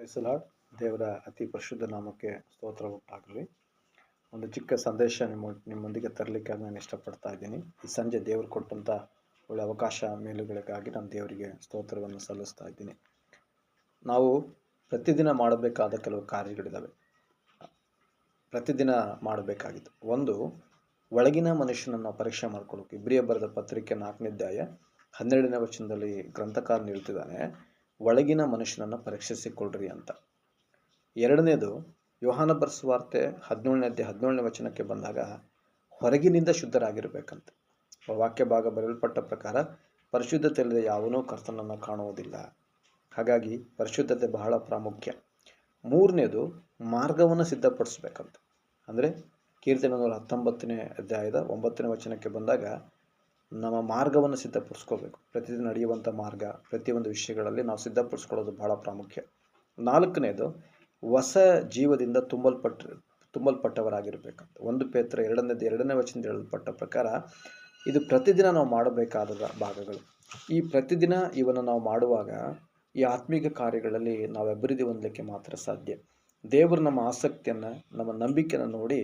Price the lord. ದೇವರ ಅತಿ ಪರಿಶುದ್ಧ ನಾಮಕ್ಕೆ ಸ್ತೋತ್ರ ಉಂಟಾಗಲಿ. ಒಂದು ಚಿಕ್ಕ ಸಂದೇಶ ನಿಮ್ಮೊಂದಿಗೆ ತರಲಿಕ್ಕಾಗಿ ನಾನು ಇಷ್ಟಪಡ್ತಾ ಇದ್ದೀನಿ. ಈ ಸಂಜೆ ದೇವರು ಕೊಟ್ಟಂಥ ಒಳ್ಳೆ ಅವಕಾಶ ಮೇಲುಗಳಿಗಾಗಿ ನಾನು ದೇವರಿಗೆ ಸ್ತೋತ್ರವನ್ನು ಸಲ್ಲಿಸ್ತಾ ಇದ್ದೀನಿ. ನಾವು ಪ್ರತಿದಿನ ಮಾಡಬೇಕಾದ ಕೆಲವು ಕಾರ್ಯಗಳಿದ್ದಾವೆ. ಪ್ರತಿದಿನ ಮಾಡಬೇಕಾಗಿತ್ತು. ಒಂದು, ಒಳಗಿನ ಮನುಷ್ಯನನ್ನು ಪರೀಕ್ಷೆ ಮಾಡ್ಕೊಳ್ಳೋಕೆ ಇಬ್ರಿಯ ಬರೆದ ಪತ್ರಿಕೆ 4ನೇ ಅಧ್ಯಾಯ 12ನೇ ವಚನದಲ್ಲಿ ಗ್ರಂಥಕಾರ ಹೇಳ್ತಿದ್ದಾನೆ, ಒಳಗಿನ ಮನುಷ್ಯನನ್ನು ಪರೀಕ್ಷಿಸಿಕೊಳ್ಳ್ರಿ ಅಂತ. ಎರಡನೇದು, ಯೋಹಾನ ಬರೆಸುವಾರ್ತೆ 17ನೇ ಅಧ್ಯಾಯ 17ನೇ ವಚನಕ್ಕೆ ಬಂದಾಗ ಹೊರಗಿನಿಂದ ಶುದ್ಧರಾಗಿರಬೇಕಂತ. ವಾಕ್ಯ ಭಾಗ ಬರೆಯಲ್ಪಟ್ಟ ಪ್ರಕಾರ ಪರಿಶುದ್ಧತೆ ಇಲ್ಲದೆ ಯಾವನೂ ಕರ್ತನನ್ನು ಕಾಣುವುದಿಲ್ಲ. ಹಾಗಾಗಿ ಪರಿಶುದ್ಧತೆ ಬಹಳ ಪ್ರಾಮುಖ್ಯ. ಮೂರನೇದು, ಮಾರ್ಗವನ್ನು ಸಿದ್ಧಪಡಿಸ್ಬೇಕಂತ. ಅಂದರೆ ಕೀರ್ತನೆ 119ನೇ ಅಧ್ಯಾಯದ 9ನೇ ವಚನಕ್ಕೆ ಬಂದಾಗ ನಮ್ಮ ಮಾರ್ಗವನ್ನು ಸಿದ್ಧಪಡಿಸ್ಕೋಬೇಕು. ಪ್ರತಿದಿನ ನಡೆಯುವಂಥ ಮಾರ್ಗ, ಪ್ರತಿಯೊಂದು ವಿಷಯಗಳಲ್ಲಿ ನಾವು ಸಿದ್ಧಪಡಿಸ್ಕೊಳ್ಳೋದು ಬಹಳ ಪ್ರಾಮುಖ್ಯ. ನಾಲ್ಕನೇದು, ಹೊಸ ಜೀವದಿಂದ ತುಂಬಲ್ಪಟ್ಟವರಾಗಿರ್ಬೇಕಂತ. 1 ಪೇತ್ರ 2ನೇ ವಚನದಿಂದ ಹೇಳಲ್ಪಟ್ಟ ಪ್ರಕಾರ ಇದು ಪ್ರತಿದಿನ ನಾವು ಮಾಡಬೇಕಾದ ಭಾಗಗಳು. ಈ ಪ್ರತಿದಿನ ಇವನ್ನು ನಾವು ಮಾಡುವಾಗ ಈ ಆತ್ಮೀಕ ಕಾರ್ಯಗಳಲ್ಲಿ ನಾವು ಅಭಿವೃದ್ಧಿ ಹೊಂದಲಿಕ್ಕೆ ಮಾತ್ರ ಸಾಧ್ಯ. ದೇವರು ನಮ್ಮ ಆಸಕ್ತಿಯನ್ನು, ನಮ್ಮ ನಂಬಿಕೆಯನ್ನು ನೋಡಿ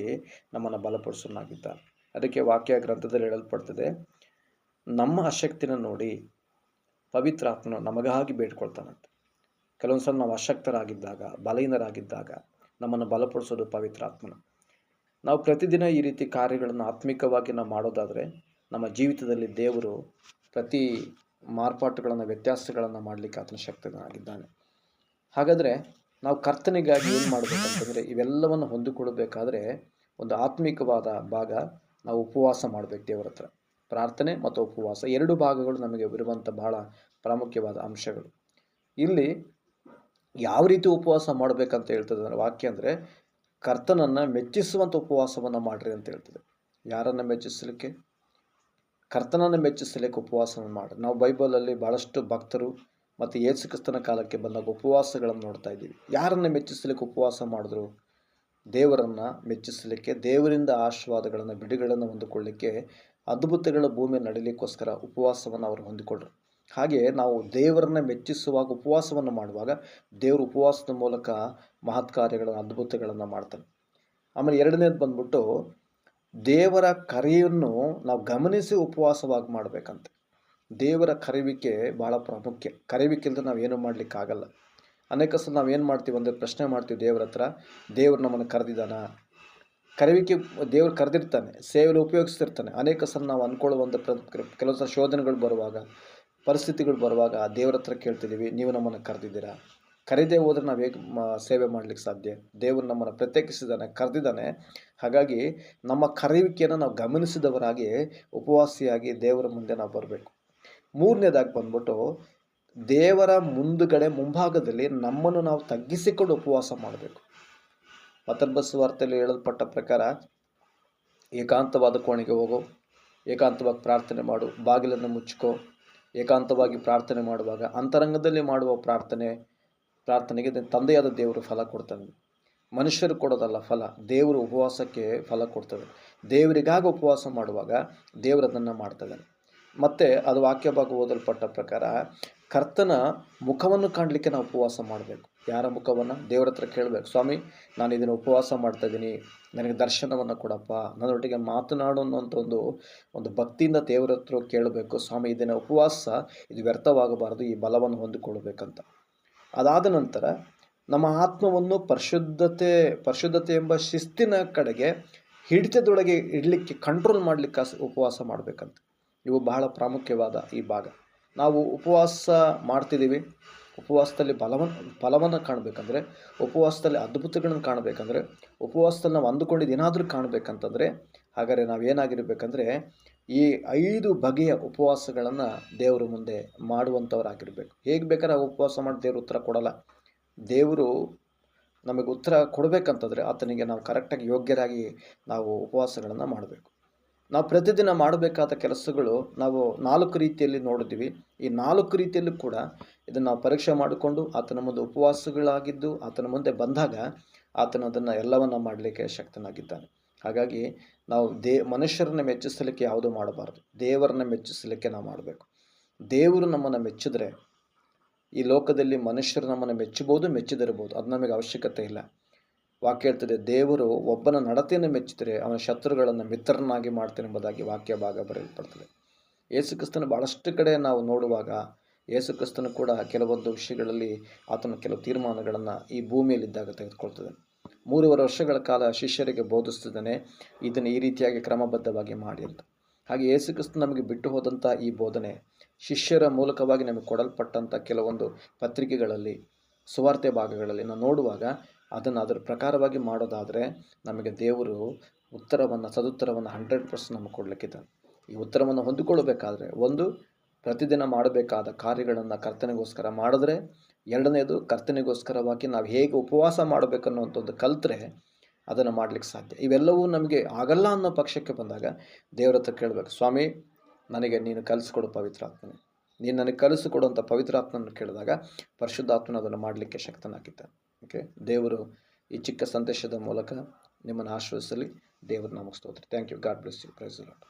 ನಮ್ಮನ್ನು ಬಲಪಡಿಸೋನಾಗಿದ್ದಾನೆ. ಅದಕ್ಕೆ ವಾಕ್ಯ ಗ್ರಂಥದಲ್ಲಿ ಹೇಳಲ್ಪಡ್ತದೆ, ನಮ್ಮ ಅಶಕ್ತಿನ ನೋಡಿ ಪವಿತ್ರಾತ್ಮನು ನಮಗಾಗಿ ಬೇಡ್ಕೊಳ್ತಾನಂತೆ. ಕೆಲವೊಂದು ಸಲ ನಾವು ಅಶಕ್ತರಾಗಿದ್ದಾಗ, ಬಲಹೀನರಾಗಿದ್ದಾಗ ನಮ್ಮನ್ನು ಬಲಪಡಿಸೋದು ಪವಿತ್ರಾತ್ಮನು. ನಾವು ಪ್ರತಿದಿನ ಈ ರೀತಿ ಕಾರ್ಯಗಳನ್ನು ಆತ್ಮಿಕವಾಗಿ ನಾವು ಮಾಡೋದಾದರೆ ನಮ್ಮ ಜೀವಿತದಲ್ಲಿ ದೇವರು ಪ್ರತಿ ಮಾರ್ಪಾಟುಗಳನ್ನು, ವ್ಯತ್ಯಾಸಗಳನ್ನು ಮಾಡಲಿಕ್ಕೆ ಆತನ ಶಕ್ತನಾಗಿದ್ದಾನೆ. ಹಾಗಾದರೆ ನಾವು ಕರ್ತನಿಗಾಗಿ ಏನು ಮಾಡಬೇಕಂತಂದರೆ, ಇವೆಲ್ಲವನ್ನು ಹೊಂದಿಕೊಳ್ಳಬೇಕಾದ್ರೆ ಒಂದು ಆತ್ಮಿಕವಾದ ಭಾಗ, ನಾವು ಉಪವಾಸ ಮಾಡಬೇಕು. ದೇವರ ಹತ್ರ ಪ್ರಾರ್ಥನೆ ಮತ್ತು ಉಪವಾಸ, ಎರಡು ಭಾಗಗಳು ನಮಗೆ ಇರುವಂಥ ಬಹಳ ಪ್ರಾಮುಖ್ಯವಾದ ಅಂಶಗಳು. ಇಲ್ಲಿ ಯಾವ ರೀತಿ ಉಪವಾಸ ಮಾಡಬೇಕಂತ ಹೇಳ್ತದೆ ಅಂದರೆ ವಾಕ್ಯ, ಅಂದರೆ ಕರ್ತನನ್ನು ಮೆಚ್ಚಿಸುವಂಥ ಉಪವಾಸವನ್ನು ಮಾಡಿರಿ ಅಂತ ಹೇಳ್ತದೆ. ಯಾರನ್ನು ಮೆಚ್ಚಿಸಲಿಕ್ಕೆ? ಕರ್ತನನ್ನು ಮೆಚ್ಚಿಸಲಿಕ್ಕೆ ಉಪವಾಸವನ್ನು ಮಾಡಿ. ನಾವು ಬೈಬಲಲ್ಲಿ ಭಾಳಷ್ಟು ಭಕ್ತರು ಮತ್ತು ಯೇಸು ಕ್ರಿಸ್ತನ ಕಾಲಕ್ಕೆ ಬಂದಾಗ ಉಪವಾಸಗಳನ್ನು ನೋಡ್ತಾ ಇದ್ದೀವಿ. ಯಾರನ್ನು ಮೆಚ್ಚಿಸಲಿಕ್ಕೆ ಉಪವಾಸ ಮಾಡಿದ್ರು? ದೇವರನ್ನು ಮೆಚ್ಚಿಸಲಿಕ್ಕೆ, ದೇವರಿಂದ ಆಶೀರ್ವಾದಗಳನ್ನು, ಬಿಡುಗಳನ್ನು ಹೊಂದಿಕೊಳ್ಳಲಿಕ್ಕೆ, ಅದ್ಭುತಗಳ ಭೂಮಿ ನಡೀಲಿಕ್ಕೋಸ್ಕರ ಉಪವಾಸವನ್ನು ಅವರು ಹೊಂದಿಕೊಂಡ್ರು. ಹಾಗೆ ನಾವು ದೇವರನ್ನು ಮೆಚ್ಚಿಸುವಾಗ, ಉಪವಾಸವನ್ನು ಮಾಡುವಾಗ ದೇವರು ಉಪವಾಸದ ಮೂಲಕ ಮಹತ್ ಕಾರ್ಯಗಳನ್ನು, ಅದ್ಭುತಗಳನ್ನು ಮಾಡ್ತಾನೆ. ಆಮೇಲೆ ಎರಡನೇದು ಬಂದ್ಬಿಟ್ಟು, ದೇವರ ಕರೆಯನ್ನು ನಾವು ಗಮನಿಸಿ ಉಪವಾಸವಾಗಿ ಮಾಡಬೇಕಂತೆ. ದೇವರ ಕರೆಯುವಿಕೆ ಭಾಳ ಪ್ರಾಮುಖ್ಯ. ಕರೆಯುವಿಕೆಯಿಂದ ನಾವು ಏನೂ ಮಾಡಲಿಕ್ಕಾಗಲ್ಲ. ಅನೇಕ ಸಲ ನಾವು ಏನು ಮಾಡ್ತೀವಿ ಅಂದರೆ ಪ್ರಶ್ನೆ ಮಾಡ್ತೀವಿ ದೇವರ ಹತ್ರ, ದೇವರು ನಮ್ಮನ್ನು ಕರೆದಿದ್ದಾನ? ಕರೆಯುವಿಕೆ ದೇವರು ಕರೆದಿರ್ತಾನೆ, ಸೇವೆಯಲ್ಲಿ ಉಪಯೋಗಿಸ್ತಿರ್ತಾನೆ. ಅನೇಕ ಸಲ ನಾವು ಅಂದ್ಕೊಳ್ಳುವಂಥ ಕೆಲವು ಸಲ ಶೋಧನೆಗಳು ಬರುವಾಗ, ಪರಿಸ್ಥಿತಿಗಳು ಬರುವಾಗ ದೇವರ ಹತ್ರ ಕೇಳ್ತಿದ್ದೀವಿ, ನೀವು ನಮ್ಮನ್ನು ಕರೆದಿದ್ದೀರಾ? ಕರೆದೇ ಹೋದರೆ ನಾವು ಹೇಗೆ ಸೇವೆ ಮಾಡಲಿಕ್ಕೆ ಸಾಧ್ಯ? ದೇವರು ನಮ್ಮನ್ನು ಪ್ರತ್ಯೇಕಿಸಿದ್ದಾನೆ, ಕರೆದಿದ್ದಾನೆ. ಹಾಗಾಗಿ ನಮ್ಮ ಕರೆಯುವಿಕೆಯನ್ನು ನಾವು ಗಮನಿಸಿದವರಾಗಿ ಉಪವಾಸಿಯಾಗಿ ದೇವರ ಮುಂದೆ ನಾವು ಬರಬೇಕು. ಮೂರನೇದಾಗಿ ಬಂದ್ಬಿಟ್ಟು, ದೇವರ ಮುಂಭಾಗದಲ್ಲಿ ನಮ್ಮನ್ನು ನಾವು ತಗ್ಗಿಸಿಕೊಂಡು ಉಪವಾಸ ಮಾಡಬೇಕು. ಮತ್ತೊಬ್ಬ ಸುವಾರ್ತೆಯಲ್ಲಿ ಹೇಳಲ್ಪಟ್ಟ ಪ್ರಕಾರ, ಏಕಾಂತವಾದ ಕೋಣೆಗೆ ಹೋಗೋ, ಏಕಾಂತವಾಗಿ ಪ್ರಾರ್ಥನೆ ಮಾಡು, ಬಾಗಿಲನ್ನು ಮುಚ್ಚಿಕೋ. ಏಕಾಂತವಾಗಿ ಪ್ರಾರ್ಥನೆ ಮಾಡುವಾಗ ಅಂತರಂಗದಲ್ಲಿ ಮಾಡುವ ಪ್ರಾರ್ಥನೆಗೆ ತಂದೆಯಾದ ದೇವರು ಫಲ ಕೊಡ್ತಾನೆ. ಮನುಷ್ಯರು ಕೊಡೋದಲ್ಲ ಫಲ, ದೇವರು ಉಪವಾಸಕ್ಕೆ ಫಲ ಕೊಡ್ತದೆ. ದೇವರಿಗಾಗಿ ಉಪವಾಸ ಮಾಡುವಾಗ ದೇವರು ಅದನ್ನು ಮಾಡ್ತಾನೆ. ಮತ್ತು ಅದು ವಾಕ್ಯ ಭಾಗ ಓದಲ್ಪಟ್ಟ ಪ್ರಕಾರ, ಕರ್ತನ ಮುಖವನ್ನು ಕಾಣಲಿಕ್ಕೆ ನಾವು ಉಪವಾಸ ಮಾಡಬೇಕು. ಯಾರ ಮುಖವನ್ನು? ದೇವರ ಹತ್ರ ಕೇಳಬೇಕು, ಸ್ವಾಮಿ ನಾನು ಇದನ್ನು ಉಪವಾಸ ಮಾಡ್ತಾಯಿದ್ದೀನಿ, ನನಗೆ ದರ್ಶನವನ್ನು ಕೊಡಪ್ಪ, ನನ್ನೊಟ್ಟಿಗೆ ಮಾತನಾಡು ಅನ್ನೋಂಥ ಒಂದು ಭಕ್ತಿಯಿಂದ ದೇವರ ಹತ್ರ ಕೇಳಬೇಕು. ಸ್ವಾಮಿ ಇದನ್ನು ಉಪವಾಸ, ಇದು ವ್ಯರ್ಥವಾಗಬಾರದು, ಈ ಬಲವನ್ನು ಹೊಂದಿಕೊಳ್ಳಬೇಕಂತ. ಅದಾದ ನಂತರ ನಮ್ಮ ಆತ್ಮವನ್ನು ಪರಿಶುದ್ಧತೆ ಎಂಬ ಶಿಸ್ತಿನ ಕಡೆಗೆ, ಹಿಡಿತದೊಳಗೆ ಇಡಲಿಕ್ಕೆ, ಕಂಟ್ರೋಲ್ ಮಾಡಲಿಕ್ಕೆ ಉಪವಾಸ ಮಾಡಬೇಕಂತ. ಇವು ಬಹಳ ಪ್ರಾಮುಖ್ಯವಾದ ಈ ಭಾಗ. ನಾವು ಉಪವಾಸ ಮಾಡ್ತಿದ್ದೀವಿ, ಉಪವಾಸದಲ್ಲಿ ಫಲವನ್ನು ಕಾಣಬೇಕಂದ್ರೆ, ಉಪವಾಸದಲ್ಲಿ ಅದ್ಭುತಗಳನ್ನು ಕಾಣಬೇಕಂದ್ರೆ, ಉಪವಾಸದಲ್ಲಿ ನಾವು ಅಂದುಕೊಂಡಿದ್ದು ಏನಾದರೂ ಕಾಣಬೇಕಂತಂದರೆ, ಹಾಗಾದರೆ ನಾವೇನಾಗಿರ್ಬೇಕಂದ್ರೆ ಈ 5 ಬಗೆಯ ಉಪವಾಸಗಳನ್ನು ದೇವರ ಮುಂದೆ ಮಾಡುವಂಥವರಾಗಿರಬೇಕು. ಹೇಗೆ ಬೇಕಾದ್ರೆ ಉಪವಾಸ ಮಾಡಿ ದೇವರು ಉತ್ತರ ಕೊಡಲ್ಲ. ದೇವರು ನಮಗೆ ಉತ್ತರ ಕೊಡಬೇಕಂತಂದರೆ ಆತನಿಗೆ ನಾವು ಕರೆಕ್ಟಾಗಿ ಯೋಗ್ಯರಾಗಿ ನಾವು ಉಪವಾಸಗಳನ್ನು ಮಾಡಬೇಕು. ನಾವು ಪ್ರತಿದಿನ ಮಾಡಬೇಕಾದ ಕೆಲಸಗಳು ನಾವು 4 ರೀತಿಯಲ್ಲಿ ನೋಡಿದ್ದೀವಿ. ಈ 4 ರೀತಿಯಲ್ಲೂ ಕೂಡ ಇದನ್ನು ನಾವು ಪರೀಕ್ಷೆ ಮಾಡಿಕೊಂಡು ಆತನ ಮುಂದೆ ಉಪವಾಸಗಳಾಗಿದ್ದು ಆತನ ಮುಂದೆ ಬಂದಾಗ ಆತನ ಅದನ್ನು ಎಲ್ಲವನ್ನು ಮಾಡಲಿಕ್ಕೆ ಶಕ್ತನಾಗಿದ್ದಾನೆ. ಹಾಗಾಗಿ ನಾವು ಮನುಷ್ಯರನ್ನು ಮೆಚ್ಚಿಸಲಿಕ್ಕೆ ಯಾವುದೂ ಮಾಡಬಾರ್ದು, ದೇವರನ್ನು ಮೆಚ್ಚಿಸಲಿಕ್ಕೆ ನಾವು ಮಾಡಬೇಕು. ದೇವರು ನಮ್ಮನ್ನು ಮೆಚ್ಚಿದ್ರೆ ಈ ಲೋಕದಲ್ಲಿ ಮನುಷ್ಯರು ನಮ್ಮನ್ನು ಮೆಚ್ಚಬಹುದು, ಮೆಚ್ಚದಿರಬಹುದು, ಅದು ನಮಗೆ ಅವಶ್ಯಕತೆ ಇಲ್ಲ. ವಾಕ್ಯ ಹೇಳ್ತದೆ, ದೇವರು ಒಬ್ಬನ ನಡತೆಯನ್ನು ಮೆಚ್ಚಿದರೆ ಅವನ ಶತ್ರುಗಳನ್ನು ಮಿತ್ರರನ್ನಾಗಿ ಮಾಡ್ತಾನೆ ಎಂಬುದಾಗಿ ವಾಕ್ಯ ಭಾಗ ಬರೆಯಲ್ಪಡ್ತದೆ. ಯೇಸುಕ್ರಿಸ್ತನ ಭಾಳಷ್ಟು ಕಡೆ ನಾವು ನೋಡುವಾಗ ಯೇಸುಕ್ರಿಸ್ತನು ಕೂಡ ಕೆಲವೊಂದು ವಿಷಯಗಳಲ್ಲಿ ಆತನ ಕೆಲವು ತೀರ್ಮಾನಗಳನ್ನು ಈ ಭೂಮಿಯಲ್ಲಿದ್ದಾಗ ತೆಗೆದುಕೊಳ್ತದೆ. 3.5 ವರ್ಷಗಳ ಕಾಲ ಶಿಷ್ಯರಿಗೆ ಬೋಧಿಸ್ತಿದ್ದಾನೆ, ಇದನ್ನು ಈ ರೀತಿಯಾಗಿ ಕ್ರಮಬದ್ಧವಾಗಿ ಮಾಡಿ ಅಂತ. ಹಾಗೆ ಯೇಸುಕ್ರಿಸ್ತ ನಮಗೆ ಬಿಟ್ಟು ಹೋದಂಥ ಈ ಬೋಧನೆ ಶಿಷ್ಯರ ಮೂಲಕವಾಗಿ ನಮಗೆ ಕೊಡಲ್ಪಟ್ಟಂಥ ಕೆಲವೊಂದು ಪತ್ರಿಕೆಗಳಲ್ಲಿ, ಸುವಾರ್ತೆ ಭಾಗಗಳಲ್ಲಿ ನಾವು ನೋಡುವಾಗ ಅದನ್ನು ಅದರ ಪ್ರಕಾರವಾಗಿ ಮಾಡೋದಾದರೆ ನಮಗೆ ದೇವರು ಸದುತ್ತರವನ್ನು 100% ನಮಗೆ ಕೊಡಲಿಕ್ಕಿದ್ದಾನೆ. ಈ ಉತ್ತರವನ್ನು ಹೊಂದಿಕೊಳ್ಳಬೇಕಾದ್ರೆ ಒಂದು, ಪ್ರತಿದಿನ ಮಾಡಬೇಕಾದ ಕಾರ್ಯಗಳನ್ನು ಕರ್ತನಿಗೋಸ್ಕರ ಮಾಡಿದ್ರೆ, ಎರಡನೇದು ಕರ್ತನಿಗೋಸ್ಕರವಾಗಿ ನಾವು ಹೇಗೆ ಉಪವಾಸ ಮಾಡಬೇಕನ್ನುವಂಥದ್ದು ಕಲಿತ್ರೆ ಅದನ್ನು ಮಾಡಲಿಕ್ಕೆ ಸಾಧ್ಯ. ಇವೆಲ್ಲವೂ ನಮಗೆ ಆಗಲ್ಲ ಅನ್ನೋ ಪಕ್ಷಕ್ಕೆ ಬಂದಾಗ ದೇವರ ಹತ್ರ ಕೇಳಬೇಕು, ಸ್ವಾಮಿ ನನಗೆ ನೀನು ಕಲಿಸ್ಕೊಡು ಪವಿತ್ರಾತ್ಮನೇ, ನೀನು ನನಗೆ ಕಲಿಸಿಕೊಡುವಂಥ ಪವಿತ್ರಾತ್ಮನ ಕೇಳಿದಾಗ ಪರಿಶುದ್ಧಾತ್ಮನ ಅದನ್ನು ಮಾಡಲಿಕ್ಕೆ ಶಕ್ತನಾಗಿದ್ದಾನೆ. ಓಕೆ, ದೇವರು ಈ ಚಿಕ್ಕ ಸಂದೇಶದ ಮೂಲಕ ನಿಮ್ಮನ್ನು ಆಶೀರ್ವದಿಸಲಿ. ದೇವರು ನಮಗೆ ಸ್ತೋತ್ರ. Thank you. God bless you. Praise the lord.